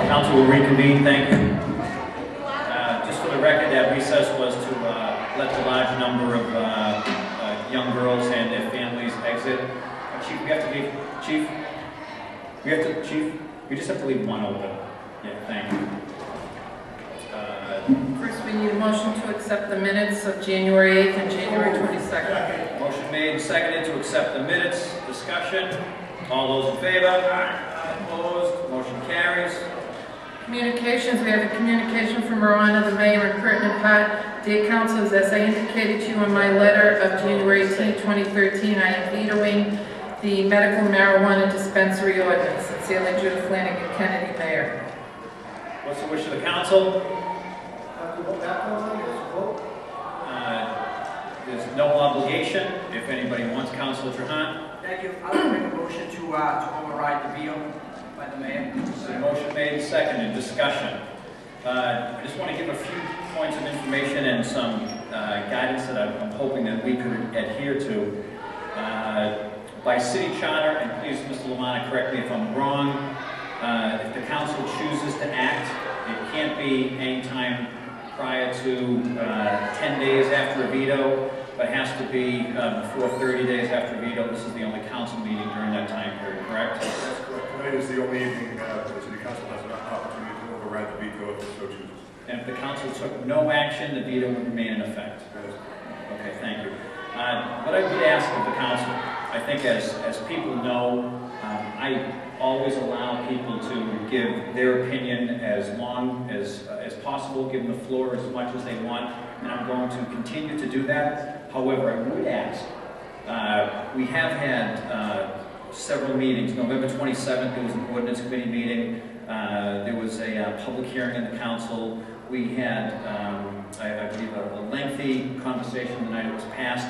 Council will reconvene. Thank you. Just for the record, that recess was to let the large number of young girls and their families exit. Chief, we have to leave. Chief, we just have to leave one open. Yeah, thank you. First, we need a motion to accept the minutes of January 8th and January 22nd. Motion made and seconded to accept the minutes. Discussion. All those in favor? Opposed? Motion carries. Communications, we have a communication from Miranda, the mayor, and pertinent part. Dear councilors, as I indicated to you in my letter of January 18, 2013, I am vetoing the medical marijuana dispensary ordinance. Sincerely, Judith Flanagan Kennedy, Mayor. What's the wish of the council? There's no obligation. If anybody wants, Councilor Trahan. Thank you. I would make a motion to override the veto by the mayor. So motion made and seconded. Discussion. I just want to give a few points of information and some guidance that I'm hoping that we could adhere to. By city charter, and please, Mr. Lamana, correct me if I'm wrong, if the council chooses to act, it can't be any time prior to 10 days after a veto, but has to be before 30 days after a veto. This is the only council meeting during that time period, correct? That's correct. Tonight is the only evening the City Council has an opportunity to override the veto if it so chooses. And if the council took no action, the veto would remain in effect. Okay, thank you. What I would ask of the council, I think as people know, I always allow people to give their opinion as long as possible, give them the floor as much as they want, and I'm going to continue to do that. However, I would ask, we have had several meetings. November 27th, there was an ordinance committee meeting. There was a public hearing in the council. We had, I believe, a lengthy conversation the night it was passed.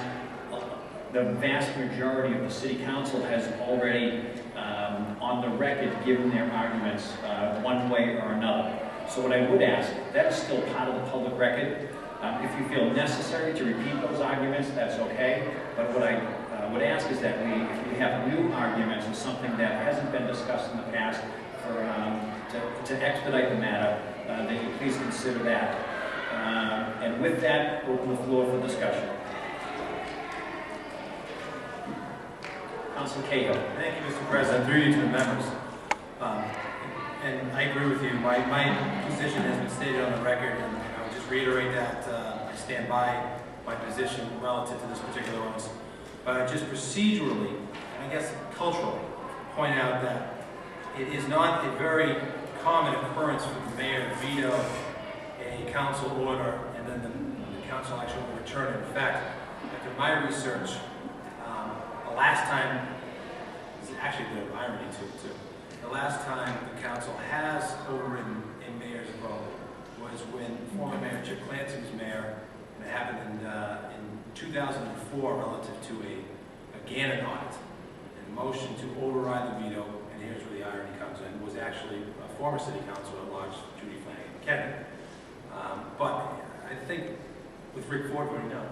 The vast majority of the city council has already, on the record, given their arguments one way or another. So what I would ask, that is still part of the public record. If you feel necessary to repeat those arguments, that's okay. But what I would ask is that if we have new arguments or something that hasn't been discussed in the past, to expedite the matter, that you please consider that. And with that, open the floor for discussion. Councilor Cahill. Thank you, Mr. President. Through you to the members. And I agree with you. My position has been stated on the record, and I would just reiterate that I stand by my position relative to this particular ordinance. But just procedurally, and I guess culturally, point out that it is not a very common occurrence for the mayor to veto a council order and then the council actually will return it. In fact, after my research, the last time, this is actually a bit of irony to it too, the last time the council has overridden a mayor's vote was when former Mayor Chip Clancy was mayor, and it happened in 2004 relative to a Gannon audit. And the motion to override the veto, and here's where the irony comes in, was actually a former city councilor at large, Judy Flanagan Kennedy. But I think with Rick Ford voting no,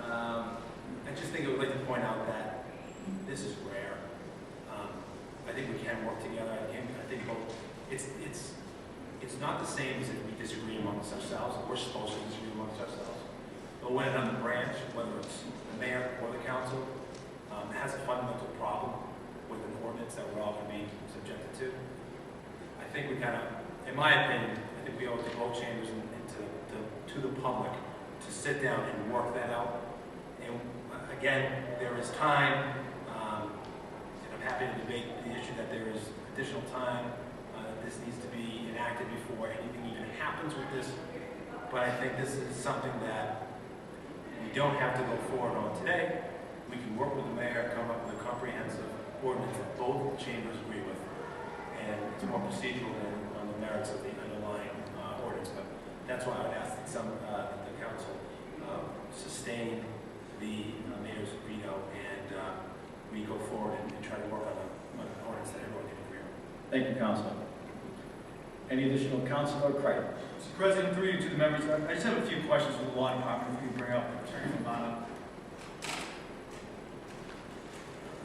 I just think I would like to point out that this is rare. I think we can work together. I think both. It's not the same as if we disagree amongst ourselves. We're supposed to disagree amongst ourselves. But when on the branch, whether it's the mayor or the council, has a fundamental problem with an ordinance that we're all going to be subjected to, I think we kind of, in my opinion, I think we owe it to both chambers and to the public to sit down and work that out. And again, there is time, and I'm happy to debate the issue that there is additional time. This needs to be enacted before anything even happens with this. But I think this is something that we don't have to go forward on today. We can work with the mayor, come up with a comprehensive ordinance that both chambers agree with. And it's more procedural than on the merits of the underlying ordinance. But that's why I would ask that the council sustain the mayor's veto and we go forward and try to work on an ordinance that everyone can agree on. Thank you, Councilor. Any additional, Councilor Creighton? Mr. President, through you to the members, I just have a few questions for the law department if you bring up Attorney Lamana.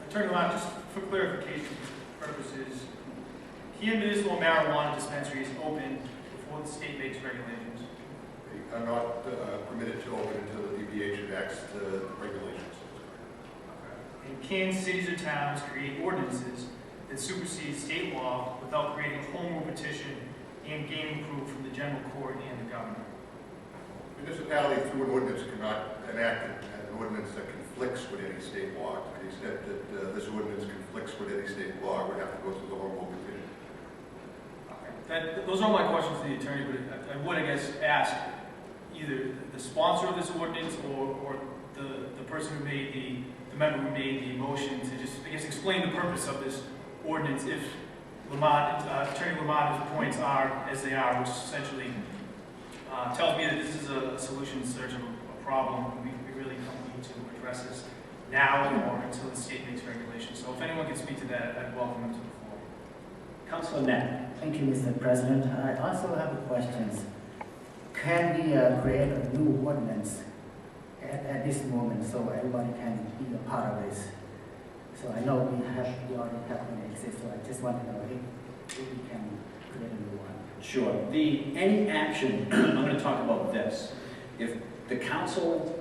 Attorney Lamana, just for clarification purposes, can medicinal marijuana dispensaries open before the state makes regulations? They are not permitted to open until the DPH enacts the regulations. And can cities or towns create ordinances that supersede state law without creating a home rule petition and gaining proof from the general court and the governor? Municipality, through an ordinance, cannot enact an ordinance that conflicts with any state law. To the extent that this ordinance conflicts with any state law, it would have to go through the home rule petition. Those are all my questions to the attorney, but I would, I guess, ask either the sponsor of this ordinance or the person who made the member who made the motion to just, I guess, explain the purpose of this ordinance if Attorney Lamont's points are as they are, which essentially tells me that this is a solution in search of a problem. We really don't need to address this now or until the state makes regulations. So if anyone can speak to that, I'd welcome them to the floor. Councilor Net. Thank you, Mr. President. I also have a question. Can we create a new ordinance at this moment so everybody can be a part of this? So I know we already have an exist, so I just want to know if we can create a new one. Sure. Any action, I'm going to talk about this. If the council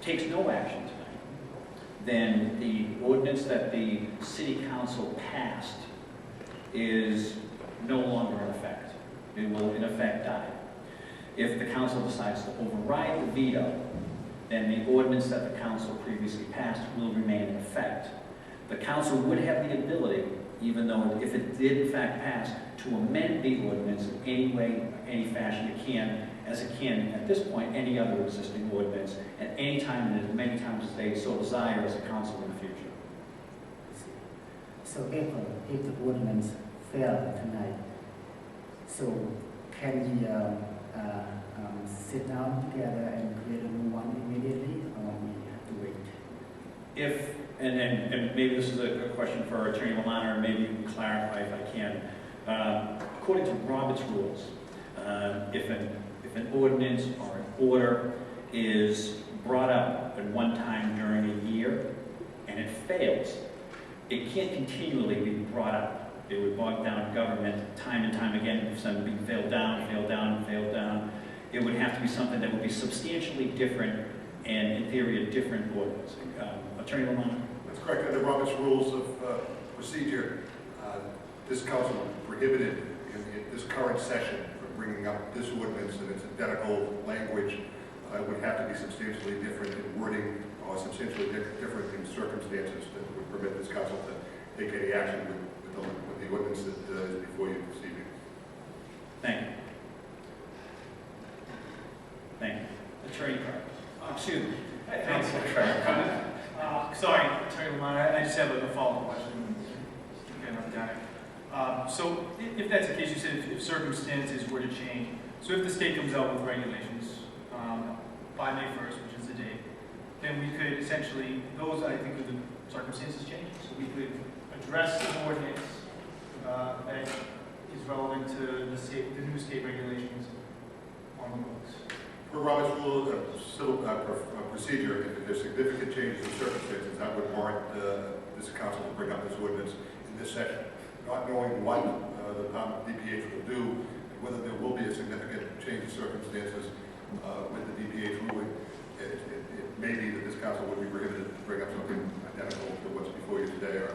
takes no action tonight, then the ordinance that the city council passed is no longer in effect. It will, in effect, die. If the council decides to override the veto, then the ordinance that the council previously passed will remain in effect. The council would have the ability, even though if it did in fact pass, to amend the ordinance in any way, any fashion it can, as it can at this point, any other existing ordinance, at any time and as many times as they so desire as a council in the future. So if the ordinance fail tonight, so can we sit down together and create a new one immediately, or we have to wait? If, and maybe this is a question for Attorney Lamont, or maybe you can clarify if I can. According to Robert's rules, if an ordinance or an order is brought up at one time during a year and it fails, it can't continually be brought up. It would bog down government time and time again if something being failed down. It would have to be something that would be substantially different and, in theory, a different ordinance. Attorney Lamont? That's correct. Under Robert's Rules of Procedure, this council prohibited in this current session from bringing up this ordinance and its identical language. It would have to be substantially different in wording or substantially different in circumstances that would permit this council to take any action with the ordinance that is before you this evening. Thank you. Thank you. Attorney Clark. Excuse me. Councilor Clark. Sorry, Attorney Lamont, I just have a follow-up question. Again, I'm down. So if that's the case, you said if circumstances were to change, so if the state comes out with regulations by May 1st, which is the date, then we could essentially, those I think are the circumstances changing, so we could address the ordinance that is relevant to the new state regulations on the books. For Robert's Rule of Civil Procedure, if there's significant changes in circumstances, that would warrant this council to bring up this ordinance in this session. Not knowing what the DPH will do, and whether there will be a significant change in circumstances with the DPH ruling, it may be that this council would be prohibited to bring up something identical to what's before you today or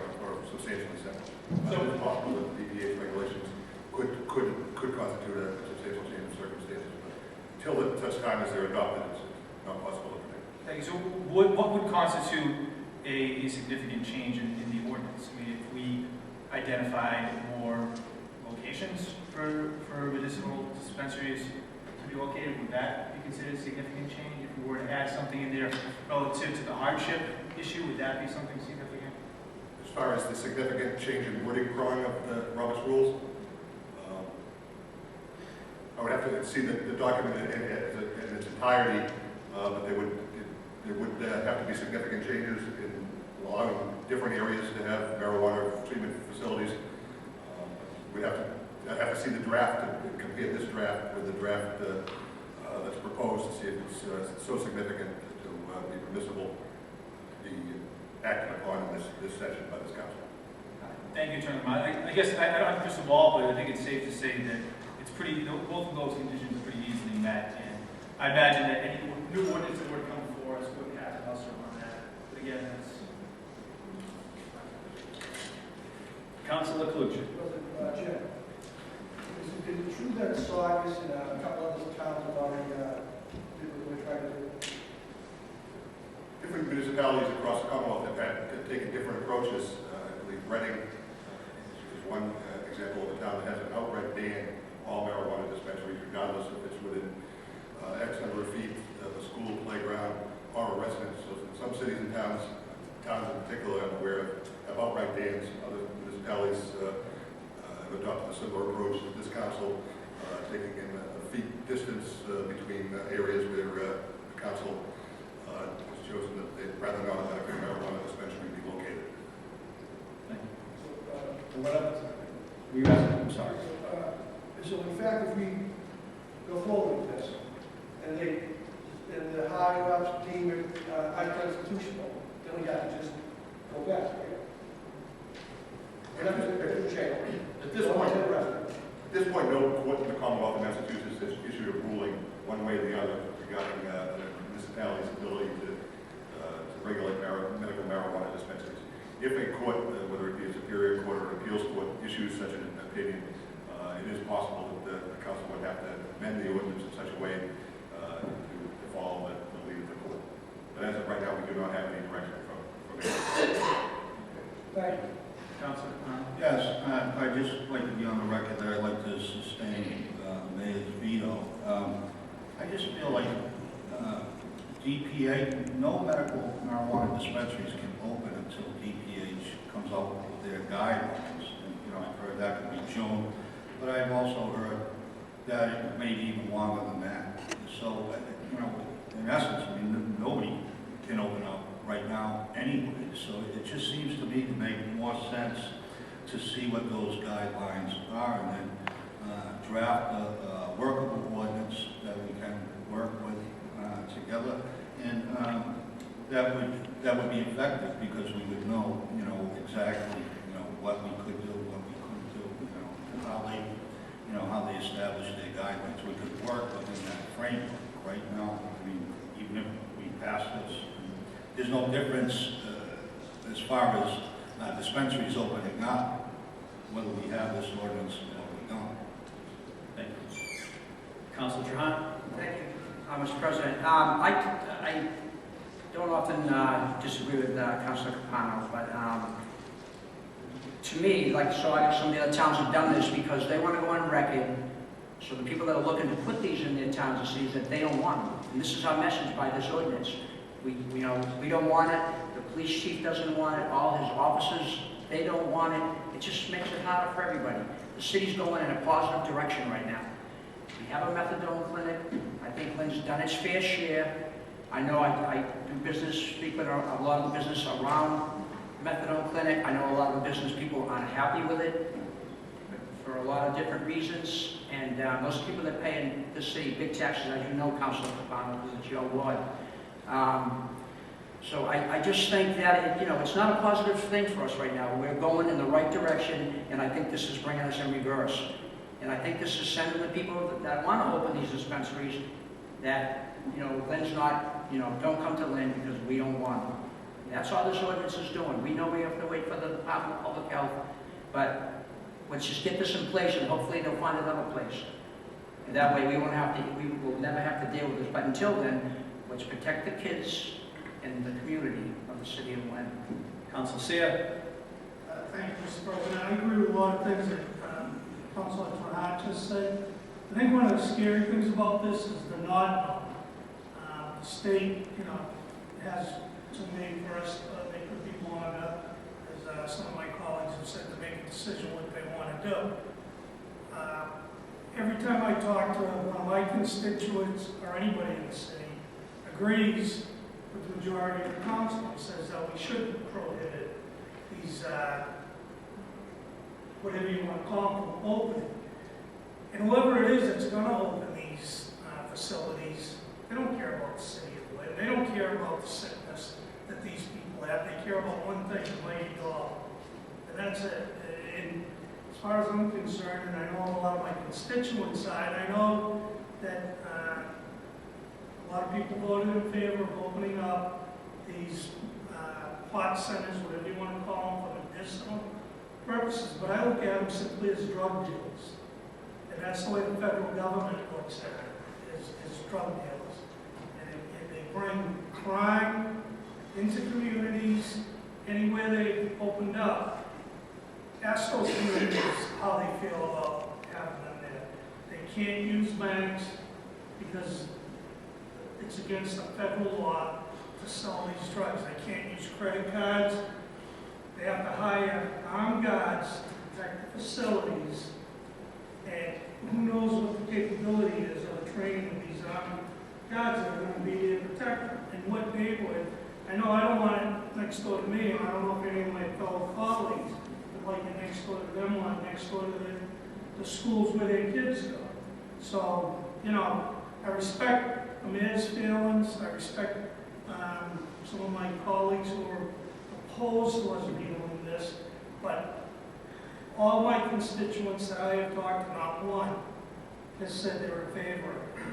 substantially similar. So it's possible that the DPH regulations could constitute a substantial change in circumstances. Until such time as they're adopted, it's not possible to predict. Thank you. So what would constitute a significant change in the ordinance? I mean, if we identified more locations for medicinal dispensaries to be located, would that be considered a significant change? If we were to add something in there relative to the hardship issue, would that be something significant? As far as the significant change in wording prong of the Robert's Rules, I would have to see the document in its entirety, but there would have to be significant changes in allowing different areas to have marijuana treatment facilities. I'd have to see the draft and compare this draft with the draft that's proposed to see if it's so significant to be permissible to be acted upon in this session by this council. Thank you, Attorney. I guess I don't have a crystal ball, but I think it's safe to say that it's pretty, both of those conditions are pretty easily met. And I imagine that any new ordinance that would come before us would have to muster on that. But again, that's. Councilor Calucci. Jim, is it true that Saugus and a couple other towns have already did what we're trying to do? Different municipalities across the Commonwealth have taken different approaches. I believe Reading is one example of a town that has an outright ban on all marijuana dispensaries, regardless if it's within X number of feet of a school, playground, or a residence. So in some cities and towns in particular I'm aware of, have outright bans. Other municipalities have adopted a similar approach to this council, taking in a feet distance between areas where the council has chosen that they'd rather not have a marijuana dispensary be located. Thank you. So, What else? Were you asking? I'm sorry. so in fact, if we go forward with this, and the higher ups deem it unconstitutional, then we have to just go back, right? We're not going to go to jail. At this point, no court in the Commonwealth of Massachusetts has issued a ruling one way or the other regarding the municipality's ability to regulate medical marijuana dispensaries. If a court, whether it be a superior court or an appeals court, issues such an opinion, it is possible that the council would have to amend the ordinance in such a way to follow the lead of the court. But as of right now, we do not have any direction from it. Thank you. Councilor Capano. Yes, I'd just like to be on the record that I'd like to sustain the mayor's veto. I just feel like DPH, no medical marijuana dispensaries can open until DPH comes out with their guidelines. And, I've heard that could be June, but I've also heard that it may be even longer than that. So, in essence, nobody can open up right now anyway. So it just seems to me to make more sense to see what those guidelines are and then draft a workable ordinance that we can work with together. And that would be effective because we would know, exactly, what we could do, what we couldn't do, how they establish their guidelines. We could work within that framework right now. Even if we pass this, there's no difference as far as dispensaries opening up, whether we have this ordinance or we don't. Thank you. Councilor Trahan. Thank you, Mr. President. I don't often disagree with Councilor Capano, but to me, like some of the other towns have done this because they want to go on record, so the people that are looking to put these in their towns and cities that they don't want them. And this is our message by this ordinance. We don't want it. The police chief doesn't want it. All his officers, they don't want it. It just makes it harder for everybody. The city's going in a positive direction right now. We have a methadone clinic. I think Lynn's done its fair share. I know I do business, speak with a lot of the business around methadone clinic. I know a lot of the business people aren't happy with it for a lot of different reasons. And those people that pay in the city big taxes, as you know, Councilor Capano, because it's your ward. So I just think that, it's not a positive thing for us right now. We're going in the right direction, and I think this is bringing us in reverse. And I think this is sending the people that want to open these dispensaries that, Lynn's not, don't come to Lynn because we don't want them. And that's all this ordinance is doing. We know we have to wait for the Department of Public Health, but let's just get this in place, and hopefully they'll find another place. And that way we will never have to deal with this. But until then, let's protect the kids and the community of the city of Lynn. Councilor Seer. Thank you, Mr. President. I agree with a lot of things that Councilor Trahan just said. I think one of the scary things about this is the not the state, has to make for us, they could be longer, as some of my colleagues have said, to make a decision what they want to do. Every time I talk to one of my constituents or anybody in the city, agrees with the majority of the council and says that we shouldn't prohibit these, whatever you want to call them, from opening. And whoever it is that's going to open these facilities, they don't care about the city of Lynn. They don't care about the sickness that these people have. They care about one thing, the mighty dollar. And and that's it. And as far as I'm concerned, and I know a lot of my constituents side, I know that a lot of people voted in favor of opening up these pot centers, whatever you want to call them, for medicinal purposes, but I look at them simply as drug deals. And that's the way the federal government looks at it, is drug deals. And they bring crime into communities anywhere they've opened up. Ask those communities how they feel about having them there. They can't use banks because it's against the federal law to sell these drugs. They can't use credit cards. They have to hire armed guards to protect the facilities. And who knows what the capability is of the training of these armed guards that are going to be there to protect them. In what neighborhood? I know I don't want it next door to me, and I don't know if any of my fellow colleagues would like it next door to them, or next door to the schools where their kids go. So, you know, I respect the mayor's feelings. I respect some of my colleagues who are opposed to us doing this, but all my constituents that I have talked to, not one, has said they're in favor of it.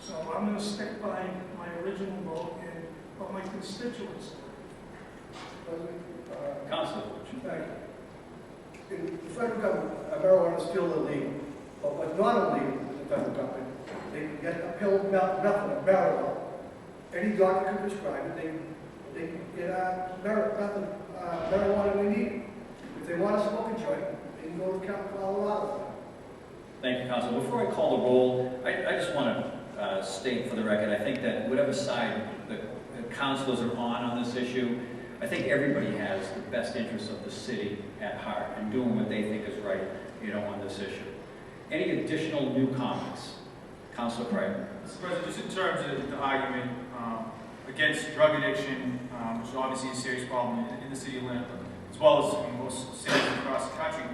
So I'm going to stick by my original vote and what my constituents President, Councilor. thank you. In the federal government, marijuana is still illegal, but what's not illegal in the federal government, they can get a pill, nothing, a marijuana. Any doctor can prescribe it. They can get marijuana when they need it. If they want to smoke a joint, they can go to Colorado. Thank you, Council. Before I call the roll, I just want to state for the record, I think that whatever side the councilors are on this issue, I think everybody has the best interests of the city at heart and doing what they think is right, on this issue. Any additional new comments? Councilor Creighton. Mr. President, just in terms of the argument against drug addiction, which is obviously a serious problem in the city of Lynn, as well as in most cities across the country,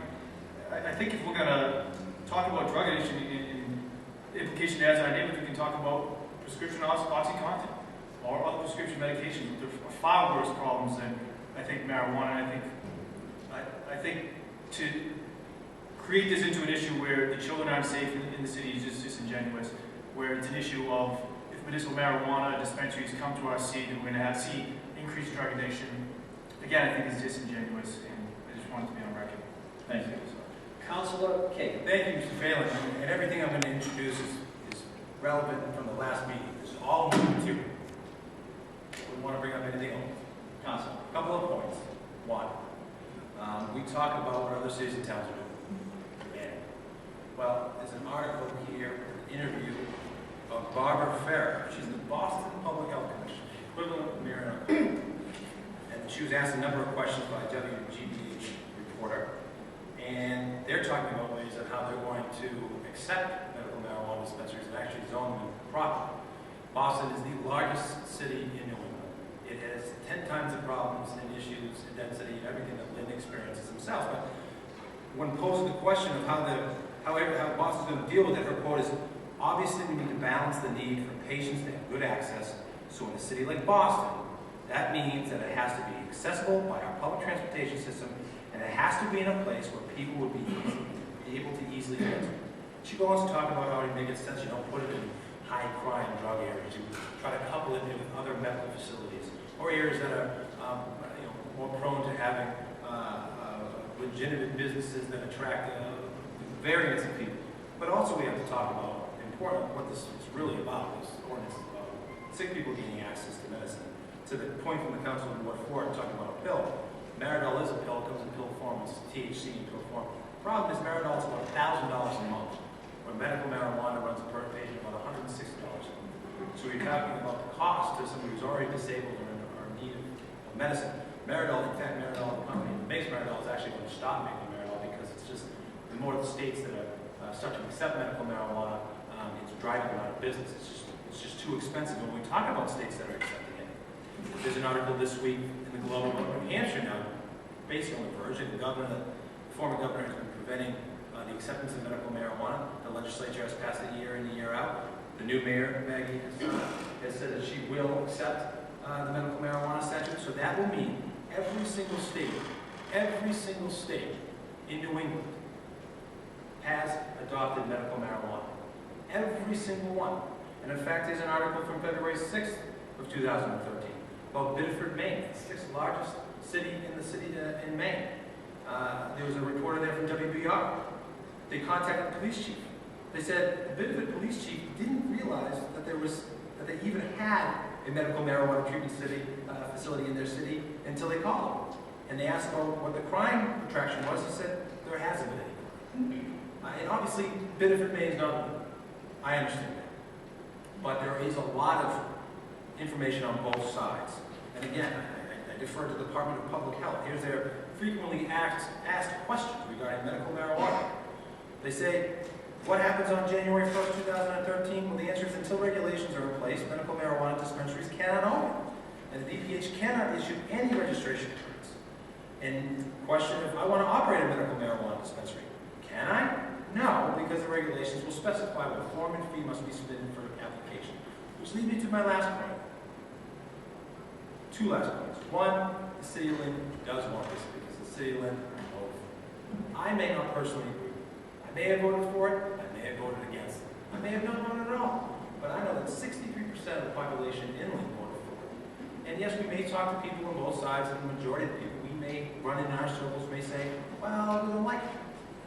I think if we're going to talk about drug addiction and the implication it has on our neighborhood, we can talk about prescription OxyContin or other prescription medications. They're far worse problems than, I think, marijuana. I think to create this into an issue where the children aren't safe in the city is just disingenuous, where it's an issue of if medicinal marijuana dispensaries come to our city, then we're going to see increased drug addiction. Again, I think it's disingenuous, and I just wanted to be on record. Thank you. Councilor Kagan. Thank you, Mr. Phelan. And everything I'm going to introduce is relevant from the last meeting. This is all new material. We want to bring up anything else. Councilor. A couple of points. One, we talk about what other cities and towns are doing. Well, there's an article here, an interview of Barbara Farrer. She's the Boston Public Health Commission, equivalent of Mayor. And she was asked a number of questions by a WGBH reporter. And they're talking about ways of how they're going to accept medical marijuana dispensaries and actually zone them properly. Boston is the largest city in New England. It has 10 times the problems and issues and density and everything that Lynn experiences themselves. But when posed the question of how Boston's going to deal with it, her quote is, obviously we need to balance the need for patients to have good access. So in a city like Boston, that means that it has to be accessible by our public transportation system, and it has to be in a place where people would be able to easily get to. She goes on to talk about how to make it sense you don't put it in high crime drug areas. You try to couple it in with other medical facilities or areas that are more prone to having legitimate businesses that attract variance of people. But also we have to talk about what this is really about, this ordinance is about sick people gaining access to medicine. To the point from the council in Ward 4 talking about a pill. Maridol is a pill, it comes in pill form, it's THC in pill form. The problem is Maridol is about $1,000 a month, where medical marijuana runs per patient about $160 a month. So you're talking about the cost to somebody who's already disabled or in need of medicine. Maridol, in fact, Maridol, the company that makes Maridol, is actually going to stop making Maridol because it's just the more the states that are starting to accept medical marijuana, it's driving them out of business. It's just too expensive. And when we talk about states that are accepting it, there's an article this week in the Globe about New Hampshire now, based on the version, the former governor has been preventing the acceptance of medical marijuana. The legislature has passed it year in and year out. The new mayor, Maggie, has said that she will accept the medical marijuana statute. So that will mean every single state Every single state in New England has adopted medical marijuana. Every single one. And in fact, there's an article from February 6th of 2013 about Biddeford, Maine, the sixth largest city in Maine. There was a reporter there from WBR. They contacted the police chief. They said the Biddeford police chief didn't realize that they even had a medical marijuana treatment facility in their city until they called him. And they asked about what the crime attraction was. He said there hasn't been any. And obviously, Biddeford, Maine is not legal. I understand that. But there is a lot of information on both sides. And again, I defer to the Department of Public Health. Here's their frequently asked questions regarding medical marijuana. They say, what happens on January 1st, 2013? Well, the answer is until regulations are in place, medical marijuana dispensaries cannot open. And the DPH cannot issue any registration cards. And question if I want to operate a medical marijuana dispensary, can I? No, because the regulations will specify what form and fee must be submitted for application. Which leads me to my last point. Two last points. One, the City of Lynn does want this because the City of Lynn voted for it. I may not personally agree. I may have voted for it, I may have voted against it. I may have not voted at all. But I know that 63% of the population in Lynn voted for it. And yes, we may talk to people on both sides, and the majority of the people we may run in our circles may say, well, we don't like it.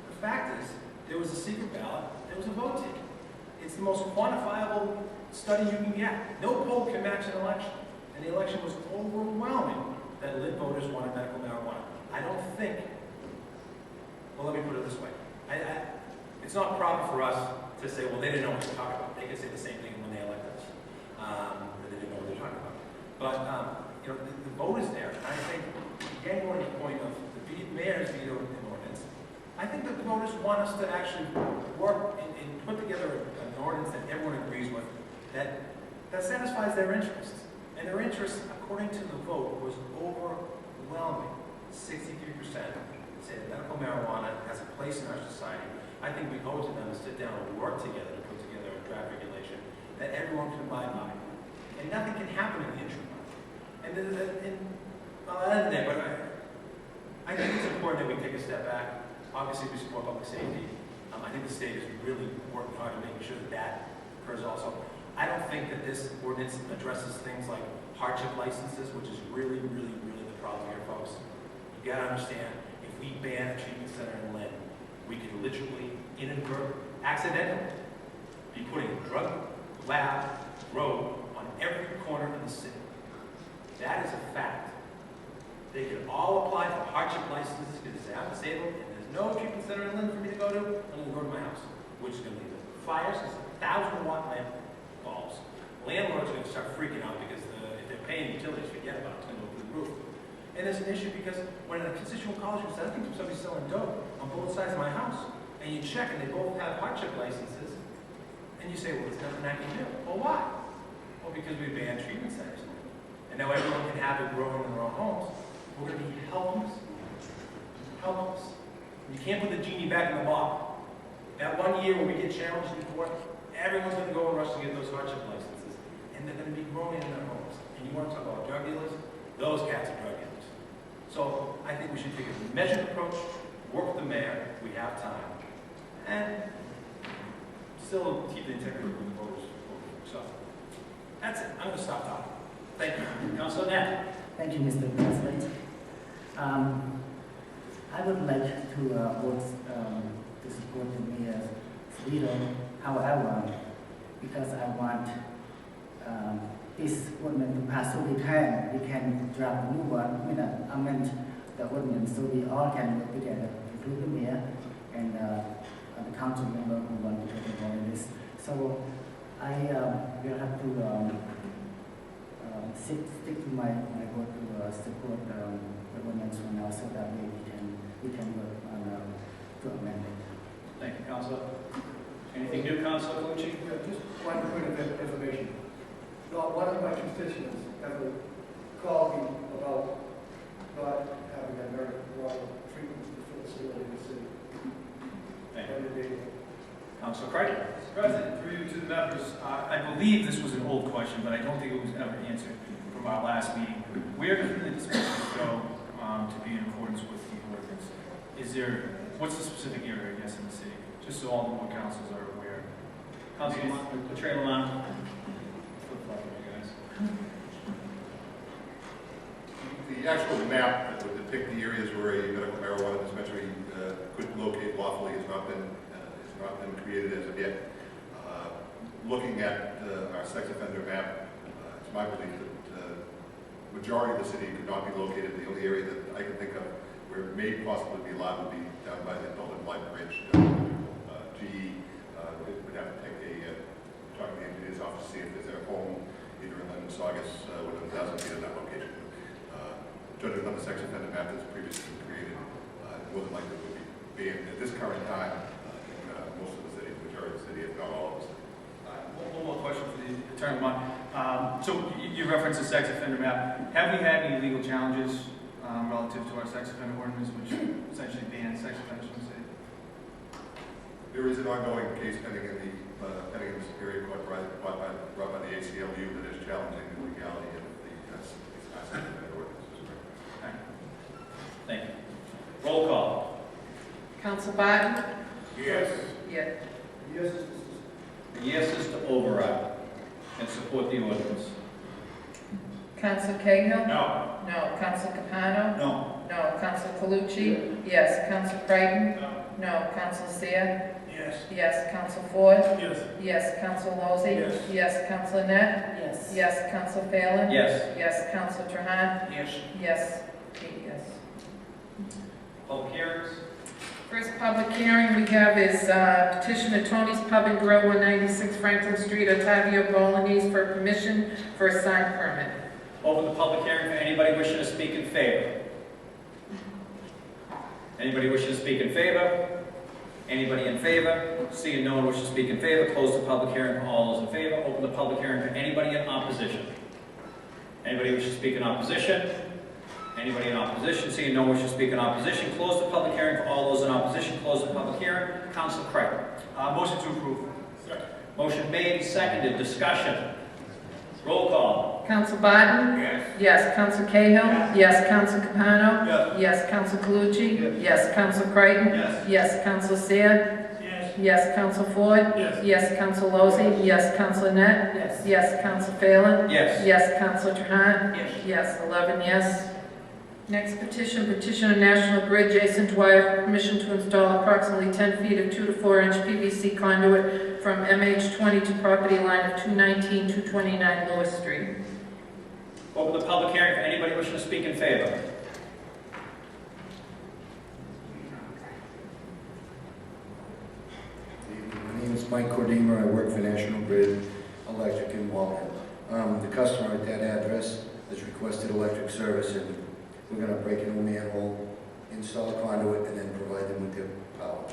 The fact is, there was a secret ballot, there was a vote taken. It's the most quantifiable study you can get. No poll can match an election. And the election was overwhelming that Lynn voters wanted medical marijuana. I don't think, well, let me put it this way. It's not proper for us to say, well, they didn't know what to talk about. They could say the same thing when they elect us. That they didn't know what they're talking about. But, the vote is there. And I think, again, going to the point of the mayor's veto in ordinance, I think that the voters want us to actually work and put together an ordinance that everyone agrees with that satisfies their interests. And their interest, according to the vote, was overwhelming. 63% say that medical marijuana has a place in our society. I think we owe it to them to sit down and work together to put together a draft regulation that everyone can abide by. And nothing can happen in the interim. And I'll end there, but I think it's important that we take a step back. Obviously, we support public safety. I think the state is really working hard to make sure that that occurs also. I don't think that this ordinance addresses things like hardship licenses, which is really, really, really the problem here, folks. You gotta understand, if we ban a treatment center in Lynn, we could literally, accidentally, be putting a drug lab road on every corner in the city. That is a fact. They could all apply for hardship licenses because I'm disabled and there's no treatment center in Lynn for me to go to. I'm going to go to my house, which is going to lead to fires. There's 1,000-watt lamp bulbs. Landlords are going to start freaking out because if they're paying utilities, forget about it. It's going to go through the roof. And there's an issue because when a constituent calls you and says, I think somebody's selling dope on both sides of my house, and you check and they both have hardship licenses, and you say, well, there's nothing I can do. Well, why? Well, because we banned treatment centers. And now everyone can have it growing in their own homes. We're going to be helpless. Helpless. You can't put the genie back in the bottle. That 1 year when we get challenged in court, everyone's going to go and rush to get those hardship licenses. And they're going to be growing in their homes. And you want to talk about drug dealers? Those cats are drug dealers. So I think we should take a measured approach, work with the mayor, we have time, and still keep the integrity of the voters. So that's it. I'm going to stop talking. Thank you. Councilor Knapp. Thank you, Mr. President. I would like to vote to support the mayor's veto. However, because I want this ordinance to pass so we can draft a new one, amend the ordinance so we all can work together, including the mayor and the council member who want to take a vote on this. So I will have to stick to my vote to support the ordinance for now, so that we can work on to amend it. Thank you, Councilor. Anything new, Councilor Calucci? Yeah, just one point of information. Not one of my constituents ever called me about not having a marijuana treatment facility in the city. Thank you. Councilor Creighton. Mr. President, through you to the members, I believe this was an old question, but I don't think it was ever answered from our last meeting. Where does the dispensary go to be in accordance with the ordinance. What's the specific area, I guess, in the city? Just so all the ward councils are aware. Councilman Lamont? Flip-flop, you guys. The actual map that would depict the areas where a medical marijuana dispensary could locate lawfully has not been created as of yet. Looking at our sex offender map, it's my belief that majority of the city could not be located. The only area that I can think of where it may possibly be allowed would be down by the Golden Light Bridge. GE would have to take talk to the engineer's office to see if there's a home either in London, Saugus, within 1,000 feet of that location. Judging on the sex offender map that's previously been created, more than likely would be banned at this current time in most of the city, the majority of the city, if not all of the city. One more question for the attorney, Lamont. So you referenced the sex offender map. Have we had any legal challenges relative to our sex offender ordinance, which essentially bans sex offenders from the city? There is an ongoing case pending in the Superior Court brought by the ACLU that is challenging the legality of the sex offender ordinance. Thank you. Roll call. Council Barton? Yes. Yes. Yes, The yes is to override and support the ordinance. Council Cahill? No. No. Council Capano? No. No. Council Calucci? Yes. Council Creighton? No. Council Seer? Yes. Yes. Council Ford? Yes. Yes. Council Lozey? Yes. Yes. Council Net? Yes. Yes. Council Phelan? Yes. Yes. Council Trahan? Yes. Yes. 8 yes. Public hearings? First public hearing we have is petition of Tony's Pub and Grill, 196 Franklin Street, Ottavio Bolognese, for permission for a sign permit. Open the public hearing for anybody wishing to speak in favor. Anybody wishing to speak in favor? Anybody in favor? Seeing no one wishing to speak in favor, close the public hearing for all those in favor. Open the public hearing for anybody in opposition. Anybody wishing to speak in opposition? Anybody in opposition? Seeing no one wishing to speak in opposition, close the public hearing for all those in opposition. Close the public hearing. Council Creighton. Motion to approve. Motion made, seconded, discussion. Roll call. Council Barton? Yes. Yes. Council Cahill? Yes. Council Capano? Yes. Yes. Council Calucci? Yes. Council Creighton? Yes. Yes. Council Seer? Yes. Yes. Council Ford? Yes. Yes. Council Lozey? Yes. Council Net? Yes. Yes. Council Phelan? Yes. Yes. Council Trahan? Yes. Yes. 11 yes. Next petition, petition of National Grid, Jason Dwyer, for permission to install approximately 10 feet of 2 to 4 inch PVC conduit from MH20 to property line of 219, 229 Lewis Street. Open the public hearing for anybody wishing to speak in favor. My name is Mike Cordemer. I work for National Grid Electric in Walton. The customer at that address has requested electric service, and we're going to break into a manhole, install a conduit, and then provide them with their power.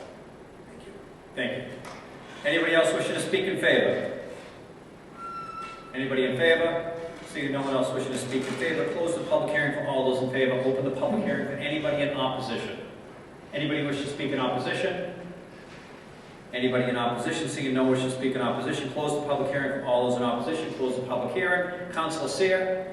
Thank you. Thank you. Anybody else wishing to speak in favor? Anybody in favor? Seeing no one else wishing to speak in favor, close the public hearing for all those in favor. Open the public hearing for anybody in opposition. Anybody wishing to speak in opposition? Anybody in opposition? Seeing no one wishing to speak in opposition, close the public hearing for all those in opposition. Close the public hearing. Councilor Seer?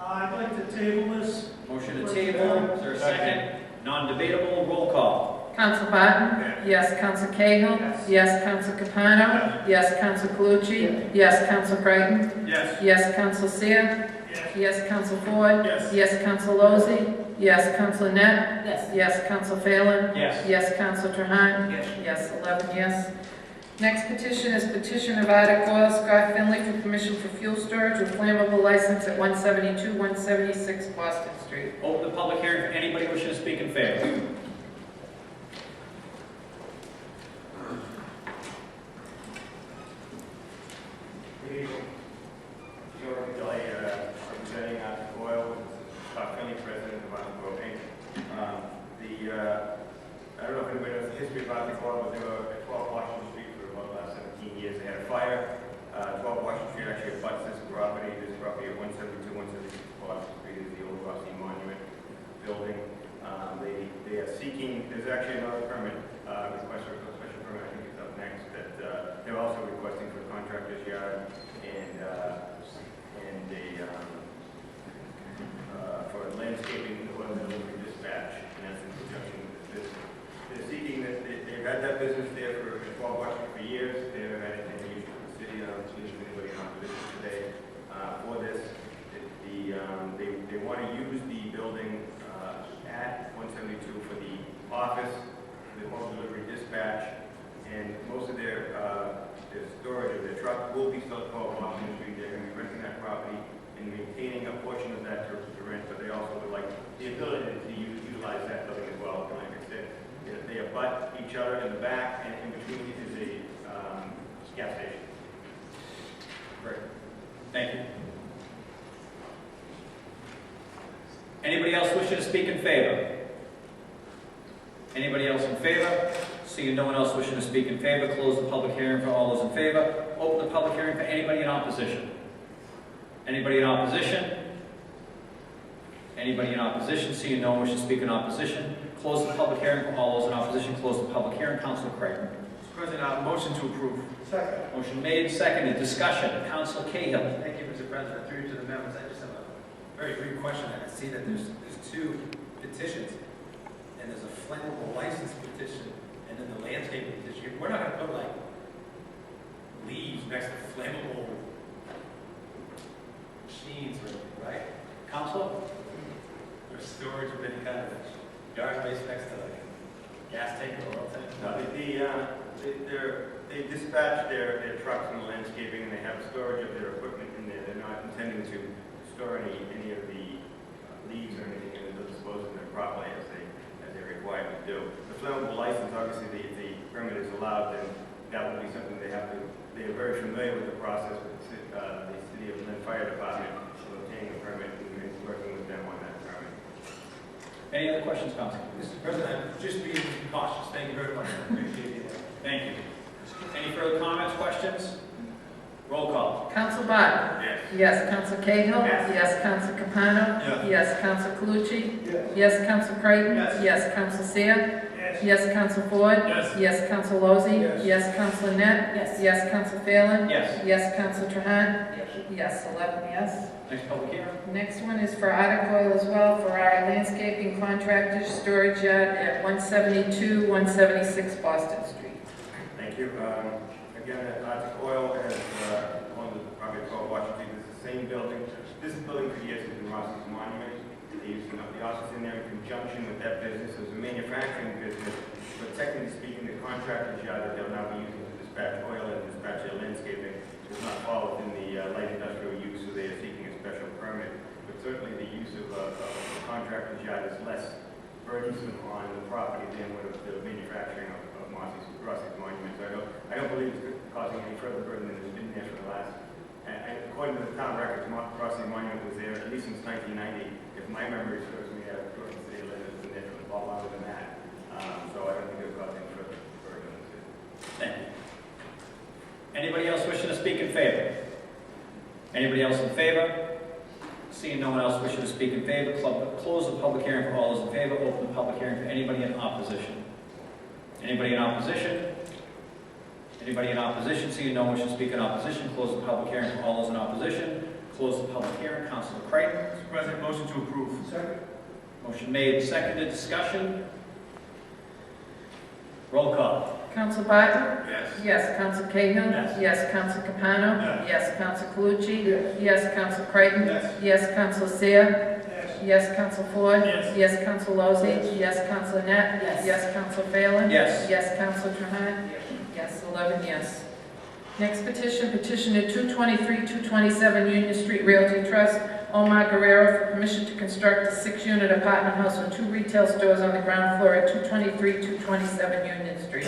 I'd like to table this. Motion to table. Is there a second? Non-debatable. Roll call. Council Barton? Yes. Council Cahill? Yes. Council Capano? Yes. Council Calucci? Yes. Council Creighton? Yes. Yes. Council Seer? Yes. Yes. Council Ford? Yes. Yes. Council Lozey? Yes. Council Net? Yes. Yes. Council Phelan? Yes. Yes. Council Trahan? Yes. Yes. 11 yes. Next petition is petition of Arctic Oil Scott Finley for permission for fuel storage with flammable license at 172, 176 Boston Street. Open the public hearing for anybody wishing to speak in favor. Representing Arctic Oil, Scott Finley, president of Arctic Oil Inc. I don't know if anybody knows the history of Arctic Oil, but they were at 12 Washington Street for about the last 17 years. They had a fire. 12 Washington Street actually abuts this property. This property at 172, 176 Boston Street is the old Rossi Monument building. They are seeking, there's actually another permit, request for a special permit, I think it's up next, that they're also requesting for a contractor's yard and for landscaping business there for 12 Washington for years. They haven't had any issue with the city. I don't see anybody in opposition today for this. They want to use the building at 172 for the office, the home delivery dispatch, and most of their storage of their truck will be still at 12 Washington Street. They're going to be renting that property and maintaining a portion of that to rent, but they also would like the ability to utilize that building as well. Like I said, they abut each other in the back, and in between is a gas station. Great. Thank you. Anybody else wishing to speak in favor? Anybody else in favor? Seeing no one else wishing to speak in favor, close the public hearing for all those in favor. Open the public hearing for anybody in opposition. Anybody in opposition? Anybody in opposition? Seeing no one wishing to speak in opposition, close the public hearing for all those in opposition. Close the public hearing. Councilor Creighton. Mr. President, motion to approve. Second. Motion made, seconded. Discussion. Councilor Cahill. Thank you, Mr. President. Through to the members, I just have a very brief question. I see that there's two petitions, and there's a flammable license petition, and then the landscape petition. We're not going to put like leaves next to flammable machines, right? Councilor? Or storage of any kind of yard waste next to like a gas tank or oil tank? No, they dispatch their trucks and the landscaping, and they have storage of their equipment in there. They're not intending to store any of the leaves or anything, and they'll dispose of them properly as they're required to do. The flammable license, obviously, the permit is allowed, then that will be something they are very familiar with the process with the City of Lynn Fire Department of obtaining a permit and working with them on that permit. Any other questions, Councilor? Mr. President, I'm just being cautious. Thank you very much. I appreciate it. Thank you. Any further comments, questions? Roll call. Council Barton? Yes. Yes. Council Cahill? Yes. Yes. Council Capano? Yes. Yes. Council Calucci? Yes. Yes. Council Creighton? Yes. Yes. Council Seer? Yes. Yes. Council Ford? Yes. Yes. Council Lozey? Yes. Yes. Council Net? Yes. Yes. Council Phelan? Yes. Yes. Council Trahan? Yes. Yes. 11 yes. Next public hearing. Next one is for Article as well for our landscaping contractors storage yard at 172, 176 Boston Street. Thank you. Again, Arctic Oil has on the property 12 Washington. This is the same building. This building for years has been Ross's Monument. They used to have the office in there in conjunction with that business. It was a manufacturing business, but technically speaking, the contractor's yard that they'll now be using to dispatch oil and dispatch their landscaping does not fall within the light industrial use, so they are seeking a special permit. But certainly the use of a contractor's yard is less burdensome on the property than what the manufacturing of Ross's Monument. So I don't believe it's causing any further burden than it's been there for the last. And according to the town records, Ross's Monument was there at least since 1990. If my memory serves me, I've grown to say that it's been there for a lot longer than that. So I don't think it'll cause any further burden on the city. Thank you. Anybody else wishing to speak in favor? Anybody else in favor? Seeing no one else wishing to speak in favor, close the public hearing for all those in favor. Open the public hearing for anybody in opposition. Anybody in opposition? Anybody in opposition? Seeing no one wishing to speak in opposition, close the public hearing for all those in opposition. Close the public hearing. Councilor Creighton. Mr. President, motion to approve. Second. Motion made, seconded. Discussion. Roll call. Council Barton? Yes. Yes. Council Cahill? Yes. Yes. Council Capano? Yes. Yes. Council Calucci? Yes. Yes. Council Creighton? Yes. Yes. Council Seer? Yes. Yes. Council Ford? Yes. Yes. Council Lozey? Yes. Yes. Council Net? Yes. Yes. Council Phelan? Yes. Yes. Council Trahan? Yes. 11 yes. Next petition, petitioner 223-227 Union Street Realty Trust, Omar Guerrero, for permission to construct a 6-unit apartment house with 2 retail stores on the ground floor at 223-227 Union Street.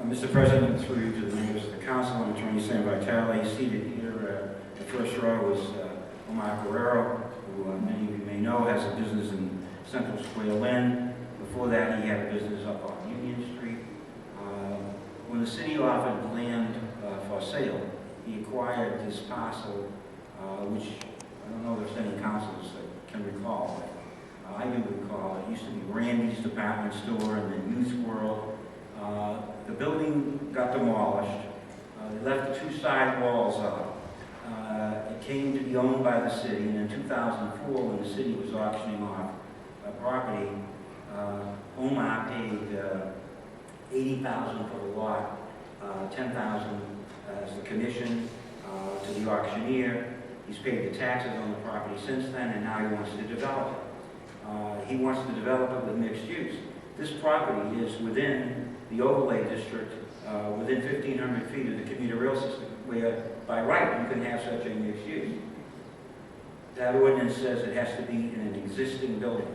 Mr. President, through you to the members of the council, I'm Attorney Sam Vitale. Seated here in the first row is Omar Guerrero, who many of you may know has a business in Central Square Lynn. Before that, he had a business up on Union Street. When the city offered land for sale, he acquired this parcel, which I don't know if there's any councils that can recall, but I do recall. It used to be Randy's department store and then Youth World. The building got demolished. They left the 2 side walls up. It came to be owned by the city, and in 2004, when the city was auctioning off property, Omar paid $80,000 for the lot, $10,000 as the commission to the auctioneer. He's paid the taxes on the property since then, and now he wants to develop it. He wants to develop it with mixed use. This property is within the overlay district, within 1,500 feet of the commuter rail system, where by right you can have such a mixed use. That ordinance says it has to be in an existing building.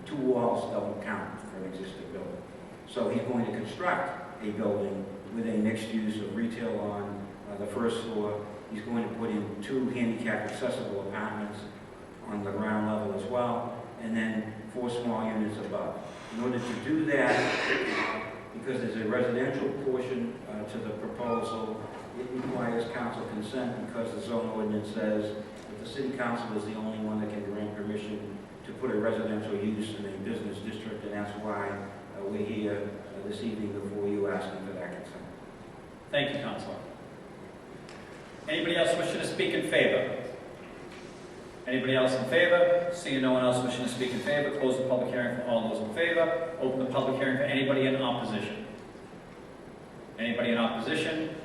2 walls don't count for an existing building. So he's going to construct a building with a mixed use of retail on the first floor. He's going to put in 2 handicap accessible apartments on the ground level as well, and then 4 small units above. In order to do that, because there's a residential portion to the proposal, it requires council consent because the zone ordinance says that the city council is the only one that can grant permission to put a residential use in a business district, and that's why we're here this evening before you asking for that consent. Thank you, Councilor. Anybody else wishing to speak in favor? Anybody else in favor? Seeing no one else wishing to speak in favor, close the public hearing for all those in favor. Open the public hearing for anybody in opposition. Anybody in opposition?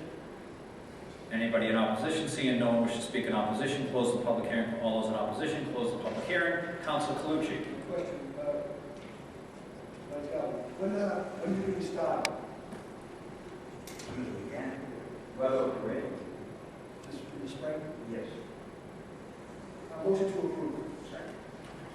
Anybody in opposition? Seeing no one wishing to speak in opposition, close the public hearing for all those in opposition. Close the public hearing. Councilor Calucci. Question, when did we start? Well, great. This spring? Yes. Motion to approve.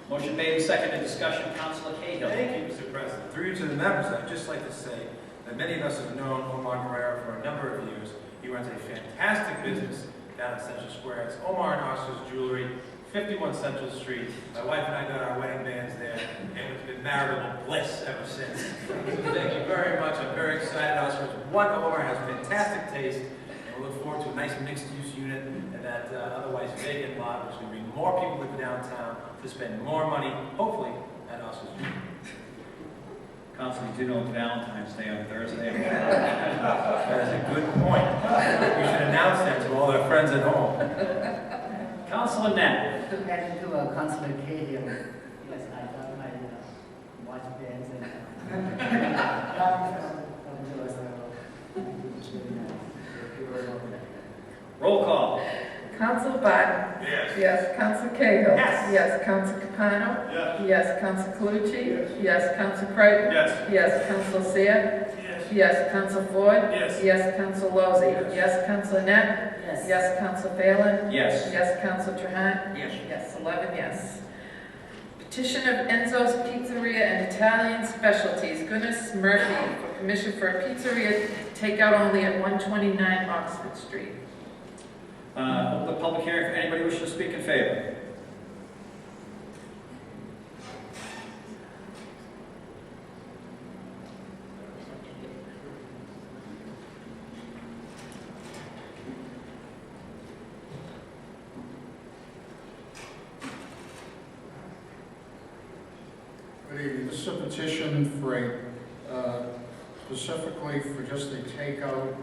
Motion made and seconded. Discussion. Councilor Cahill. Thank you, Mr. President. Through you to the members, I'd just like to say that many of us have known Omar Guerrero for a number of years. He runs a fantastic business down at Central Square. It's Omar and Oscar's Jewelry, 51 Central Street. My wife and I got our wedding bands there, and it's been marital bliss ever since. Thank you very much. I'm very excited. Oscar's Omar has fantastic taste, and we look forward to a nice mixed-use unit and that otherwise vacant lot, which will bring more people to downtown to spend more money, hopefully, at Oscar's Jewelry. Councilor, you do know it's Valentine's Day on Thursday. That is a good point. We should announce that to all our friends at home. Councilor Net. To add to Councilor Cahill, yes, I got my watch bands and Roll call. Council Barton? Yes. Yes. Council Cahill? Yes. Yes. Council Capano? Yes. Yes. Council Calucci? Yes. Yes. Council Creighton? Yes. Yes. Council Seer? Yes. Yes. Council Ford? Yes. Yes. Council Lozey? Yes. Council Net? Yes. Yes. Council Phelan? Yes. Yes. Council Trahan? Yes. Yes. 11 yes. Petition of Enzo's Pizzeria and Italian Specialties, Goodness Murphy, for permission for a pizzeria takeout only at 129 Oxford Street. Open the public hearing for anybody wishing to speak in favor. Good evening. This is a petition for specifically for just a takeout of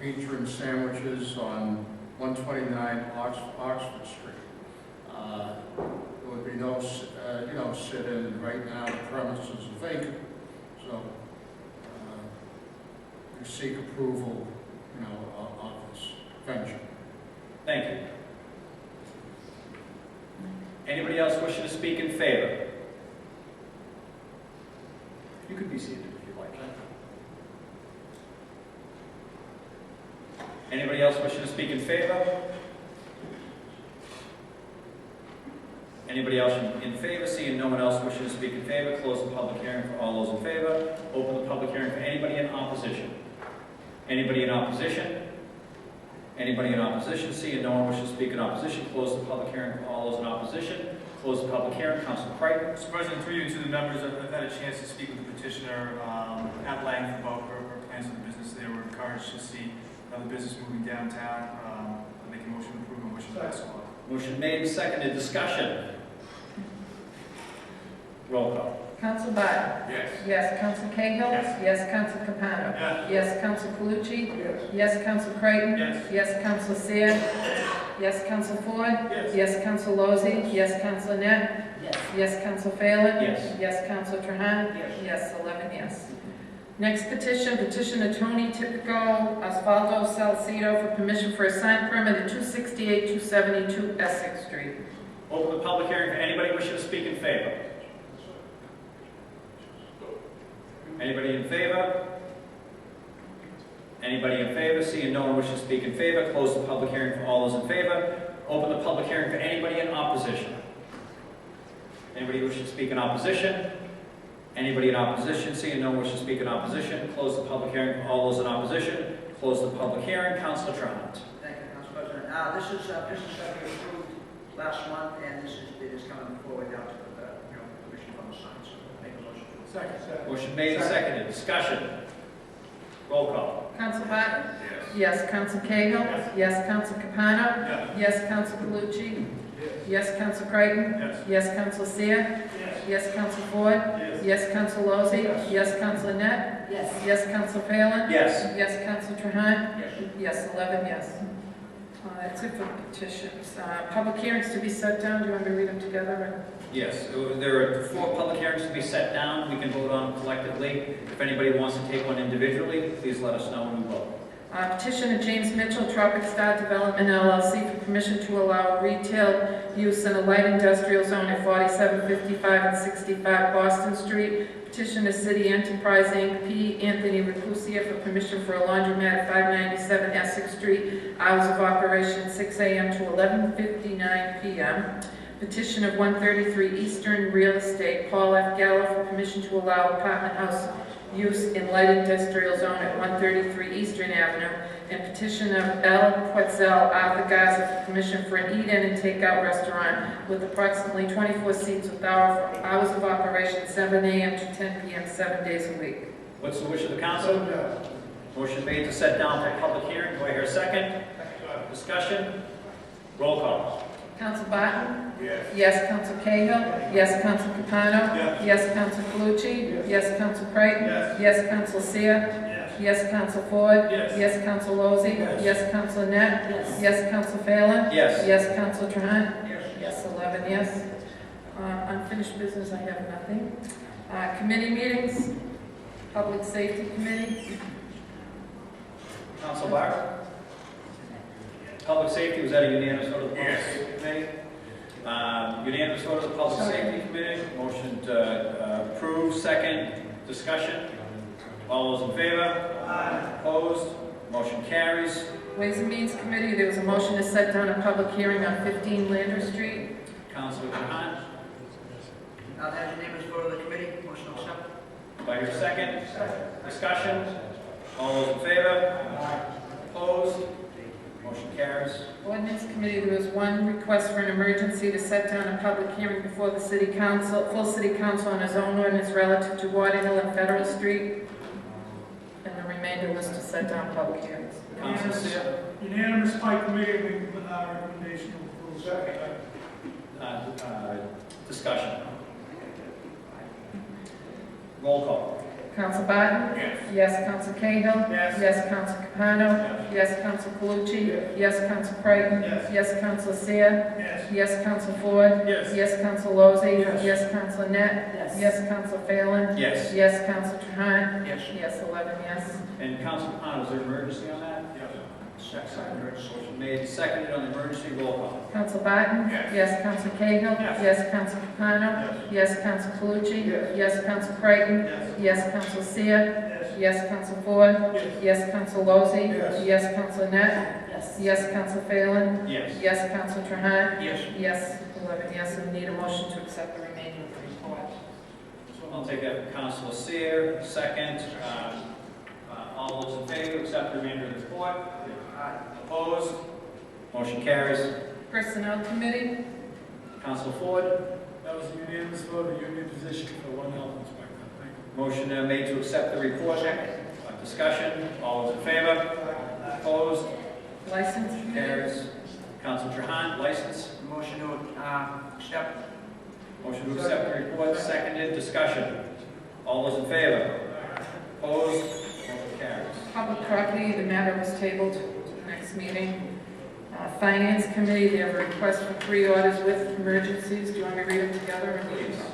pizza and sandwiches on 129 Oxford Street. There would be no, sit-in right now. The premises are vacant, so we seek approval, of this venture. Thank you. Anybody else wishing to speak in favor? You could be seated if you'd like. Anybody else wishing to speak in favor? Anybody else in favor? Seeing no one else wishing to speak in favor, close the public hearing for all those in favor. Open the public hearing for anybody in opposition. Anybody in opposition? Anybody in opposition? Seeing no one wishing to speak in opposition, close the public hearing for all those in opposition. Close the public hearing. Councilor Creighton. Mr. President, through you to the members, I've had a chance to speak with the petitioner at length about her plans for the business there. We're encouraged to see the business moving downtown. I make a motion to approve and wish to pass along. Motion made and seconded. Discussion. Roll call. Council Barton? Yes. Yes. Council Cahill? Yes. Yes. Council Capano? Yes. Yes. Council Calucci? Yes. Yes. Council Creighton? Yes. Yes. Council Seer? Yes. Council Ford? Yes. Yes. Council Lozey? Yes. Council Net? Yes. Yes. Council Phelan? Yes. Yes. Council Trahan? Yes. Yes. 11 yes. Next petition, petition of Tony Tipico, Osvaldo Salcido for permission for a sign permit at 268-272 Essex Street. Open the public hearing for anybody wishing to speak in favor. Anybody in favor? Anybody in favor? Seeing no one wishing to speak in favor, close the public hearing for all those in favor. Open the public hearing for anybody in opposition. Anybody wishing to speak in opposition? Anybody in opposition? Seeing no one wishing to speak in opposition, close the public hearing for all those in opposition. Close the public hearing. Councilor Trahan. Thank you, Council President. This is business that we approved last month, and it is coming forward now to the, permission from the sign. So make a motion. Second. Motion made and seconded. Discussion. Roll call. Council Barton? Yes. Council Cahill? Yes. Council Capano? Yes. Council Calucci? Yes. Council Creighton? Yes. Council Seer? Yes. Council Ford? Yes. Council Lozey? Yes. Council Net? Yes. Council Phelan? Yes. Yes. Council Trahan? Yes. 11 yes. That's it for petitions. Public hearings to be set down. Do you want me to read them together? Yes, there are 4 public hearings to be set down. We can vote on them collectively. If anybody wants to take one individually, please let us know and we will. Petition of James Mitchell, Tropic Star Development LLC for permission to allow retail use in a light industrial zone at 4755 and 65 Boston Street. Petition of City Enterprise Inc. P. Anthony Racusia for permission for a laundromat at 597 Essex Street. Hours of operation 6 a.m. to 11:59 p.m. Petition of 133 Eastern Real Estate, Paul F. Gallo for permission to allow apartment house use in light industrial zone at 133 Eastern Avenue. And petition of L. Quetzal Arthur Garza for permission for an eat-in and take-out restaurant with approximately 24 seats with hours of operation 7 a.m. to 10 p.m. 7 days a week. What's the wish of the council? Motion made to set down for public hearing. Do I hear a second? Discussion? Roll call. Council Barton? Yes. Council Cahill? Yes. Council Capano? Yes. Council Calucci? Yes. Council Creighton? Yes. Council Seer? Yes. Council Ford? Yes. Council Lozey? Yes. Council Net? Yes. Council Phelan? Yes. Council Trahan? Yes. 11 yes. Unfinished business, I have nothing. Committee meetings? Public Safety Committee? Council Barton? Public Safety, was that a unanimous vote of the Public Safety Committee? Unanimous vote of the Public Safety Committee. Motion to approve. Second. Discussion. All those in favor? Opposed? Motion carries. Ways and Means Committee, there was a motion to set down a public hearing on 15 Lander Street. Councilor Trahan. There's a unanimous vote of the committee. Motion to accept. Do I hear a second? Discussion. All those in favor? Opposed? Motion carries. Ordinance Committee, there was one request for an emergency to set down a public hearing before the City Council, full City Council on a zone ordinance relative to Water Hill and Federal Street. And the remainder was to set down public hearings. Councilor Seer. Unanimous by committee, we put our recommendation on full second. Discussion. Roll call. Council Barton? Yes. Council Cahill? Yes. Council Capano? Yes. Council Calucci? Yes. Council Creighton? Yes. Council Seer? Yes. Council Ford? Yes. Council Lozey? Yes. Council Net? Yes. Council Phelan? Yes. Yes. Council Trahan? Yes. 11 yes. And Council Capano, is there emergency on that? Second. Motion made, seconded on the emergency. Roll call. Council Barton? Yes. Council Cahill? Yes. Council Capano? Yes. Council Calucci? Yes. Council Creighton? Yes. Council Seer? Yes. Council Ford? Yes. Council Lozey? Yes. Council Net? Yes. Council Phelan? Yes. Council Trahan? Yes. 11 yes, and we need a motion to accept the remaining report. I'll take that from Councilor Seer. Second. All those in favor, accept the remainder of the report. Opposed? Motion carries. Personnel Committee? Councilor Ford. That was a unanimous vote, a union position for one health inspector. Thank you. Motion made to accept the report. Discussion. All those in favor? Opposed? License Committee? Carries. Councilor Trahan, license. Motion to accept. Motion to accept the report. Seconded. Discussion. All those in favor? Opposed? Motion carries. Public Property, the matter was tabled to the next meeting. Finance Committee, they have a request for 3 orders with emergencies. Do you want me to read them together?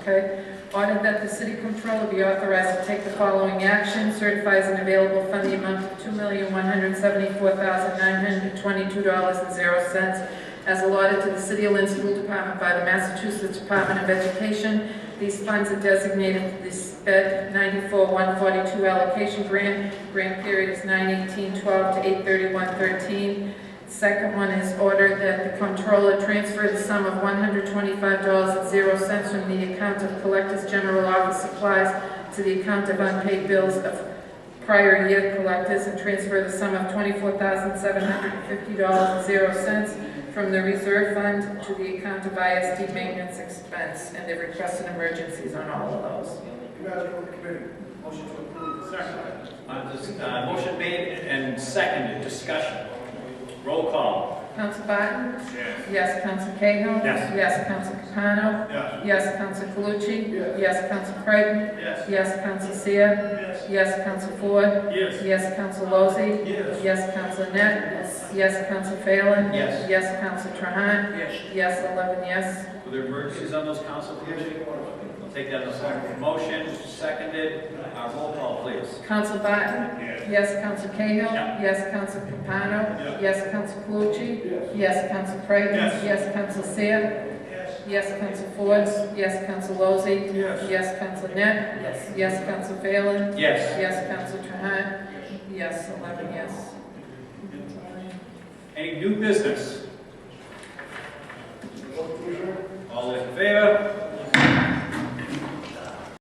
Okay. Ordered that the city controller be authorized to take the following action: certifies an available fund the amount of $2,174,922.00 as allotted to the City of Lynn School Department by the Massachusetts Department of Education. These funds are designated for the SPED 94-142 allocation grant. Grant period is 9/18/12 to 8/31/13. Second one is ordered that the controller transfer the sum of $125.00 from the account of Collectors General Office Supplies to the account of unpaid bills of prior year collectors, and transfer the sum of $24,750.00 from the reserve fund to the account of ISD maintenance expense, and they've requested emergencies on all of those. Madam Committee, motion to approve. Second. Motion made and seconded. Discussion. Roll call. Counsel Barton? Yes. Yes. Counsel Cahill? Yes. Yes. Counsel Capano? Yes. Yes. Counsel Calucci? Yes. Yes. Counsel Creighton? Yes. Yes. Counsel Seer? Yes. Yes. Counsel Ford? Yes. Yes. Counsel Lozey? Yes. Yes. Counsel Net? Yes. Counsel Phelan? Yes. Yes. Counsel Trahan? Yes. Yes. 11 yes. Were there emergencies on those, Council? I'll take that as a motion. Seconded. Roll call, please. Counsel Barton? Yes. Yes. Counsel Cahill? Yeah. Yes. Counsel Capano? Yeah. Yes. Counsel Calucci? Yes. Yes. Counsel Creighton? Yes. Yes. Counsel Seer? Yes. Yes. Counsel Ford? Yes. Counsel Lozey? Yes. Yes. Counsel Net? Yes. Counsel Phelan? Yes. Yes. Counsel Trahan? Yes. 11 yes. Any new business?